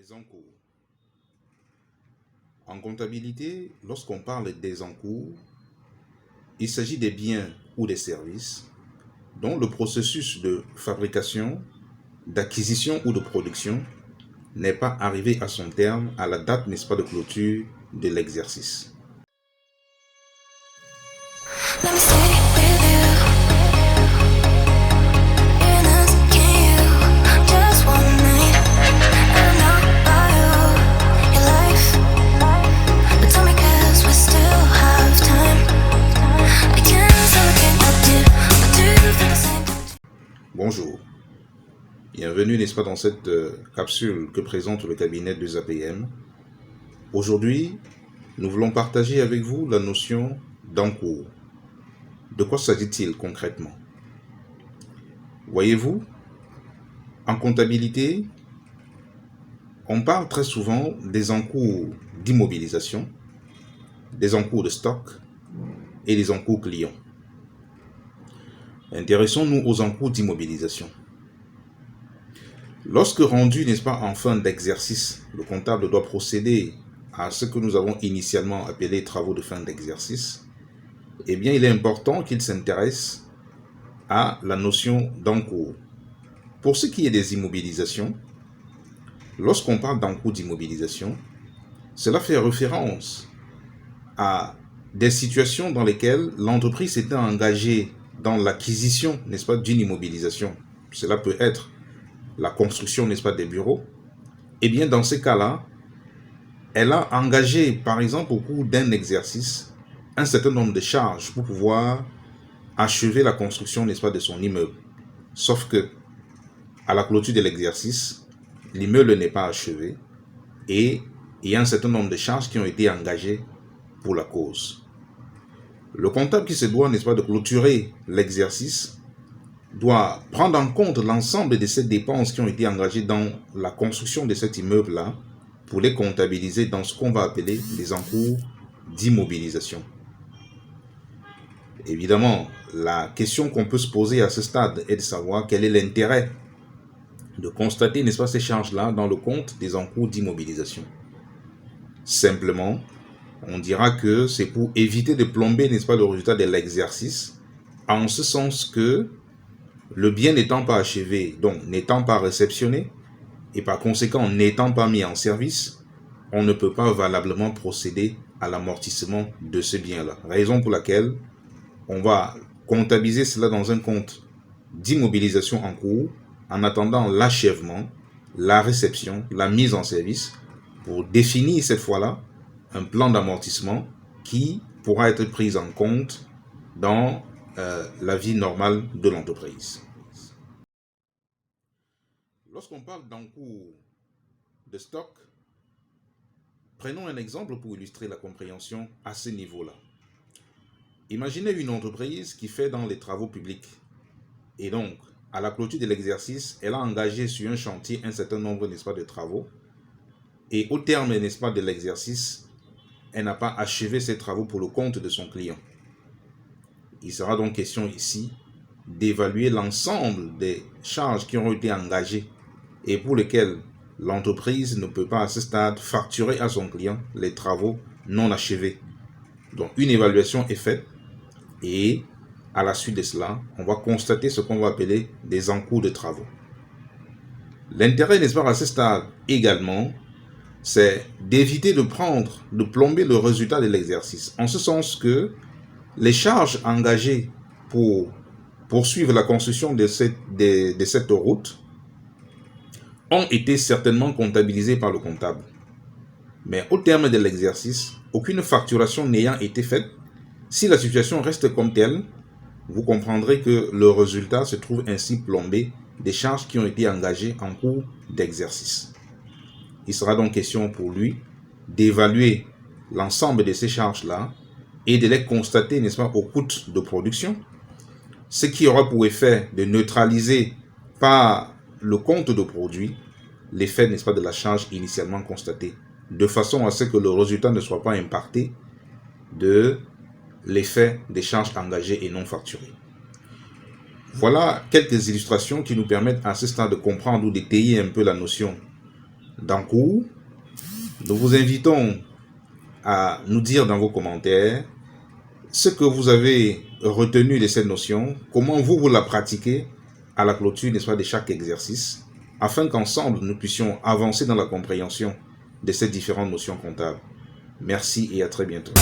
Les encours. En comptabilité, lorsqu'on parle des encours, il s'agit des biens ou des services dont le processus de fabrication, d'acquisition ou de production n'est pas arrivé à son terme à la date, n'est-ce pas, de clôture de l'exercice. Bonjour, bienvenue, n'est-ce pas, dans cette capsule que présente le cabinet de APM. Aujourd'hui, nous voulons partager avec vous la notion d'encours. De quoi s'agit-il concrètement? Voyez-vous, en comptabilité, on parle très souvent des encours d'immobilisation, des encours de stock et des encours clients. Intéressons-nous aux encours d'immobilisation. Lorsque rendu, n'est-ce pas, en fin d'exercice, le comptable doit procéder à ce que nous avons initialement appelé travaux de fin d'exercice, eh bien, il est important qu'il s'intéresse à la notion d'encours. Pour ce qui est des immobilisations, lorsqu'on parle d'encours d'immobilisation, cela fait référence à des situations dans lesquelles l'entreprise s'était engagée dans l'acquisition, n'est-ce pas, d'une immobilisation. Cela peut être la construction, n'est-ce pas, des bureaux. Et bien, dans ces cas-là, elle a engagé, par exemple, au cours d'un exercice, un certain nombre de charges pour pouvoir achever la construction, n'est-ce pas, de son immeuble. Sauf que, à la clôture de l'exercice, l'immeuble n'est pas achevé et il y a un certain nombre de charges qui ont été engagées pour la cause. Le comptable qui se doit, n'est-ce pas, de clôturer l'exercice doit prendre en compte l'ensemble de ces dépenses qui ont été engagées dans la construction de cet immeuble-là pour les comptabiliser dans ce qu'on va appeler les encours d'immobilisation. Évidemment, la question qu'on peut se poser à ce stade est de savoir quel est l'intérêt de constater, n'est-ce pas, ces charges-là dans le compte des encours d'immobilisation. Simplement, on dira que c'est pour éviter de plomber, n'est-ce pas, le résultat de l'exercice, en ce sens que le bien n'étant pas achevé, donc n'étant pas réceptionné, et par conséquent n'étant pas mis en service, on ne peut pas valablement procéder à l'amortissement de ce bien-là. Raison pour laquelle on va comptabiliser cela dans un compte d'immobilisation en cours, en attendant l'achèvement, la réception, la mise en service, pour définir cette fois-là un plan d'amortissement qui pourra être pris en compte dans la vie normale de l'entreprise. Lorsqu'on parle d'encours de stock, prenons un exemple pour illustrer la compréhension à ce niveau-là. Imaginez une entreprise qui fait dans les travaux publics et donc, à la clôture de l'exercice, elle a engagé sur un chantier un certain nombre, n'est-ce pas, de travaux et au terme, n'est-ce pas, de l'exercice, elle n'a pas achevé ses travaux pour le compte de son client. Il sera donc question ici d'évaluer l'ensemble des charges qui ont été engagées et pour lesquelles l'entreprise ne peut pas à ce stade facturer à son client les travaux non achevés. Donc une évaluation est faite et à la suite de cela, on va constater ce qu'on va appeler des encours de travaux. L'intérêt, n'est-ce pas, à ce stade également, c'est d'éviter de plomber le résultat de l'exercice, en ce sens que les charges engagées pour poursuivre la construction de cette route ont été certainement comptabilisées par le comptable. Mais au terme de l'exercice, aucune facturation n'ayant été faite, si la situation reste comme telle, vous comprendrez que le résultat se trouve ainsi plombé des charges qui ont été engagées en cours d'exercice. Il sera donc question pour lui d'évaluer l'ensemble de ces charges-là et de les constater, n'est-ce pas, au coût de production, ce qui aura pour effet de neutraliser par le compte de produit l'effet, n'est-ce pas, de la charge initialement constatée, de façon à ce que le résultat ne soit pas impacté de l'effet des charges engagées et non facturées. Voilà quelques illustrations qui nous permettent à ce stade de comprendre ou d'étayer un peu la notion d'Ankou. Nous vous invitons à nous dire dans vos commentaires ce que vous avez retenu de cette notion, comment vous la pratiquez à la clôture, n'est-ce pas, de chaque exercice, afin qu'ensemble nous puissions avancer dans la compréhension de ces différentes notions comptables. Merci et à très bientôt.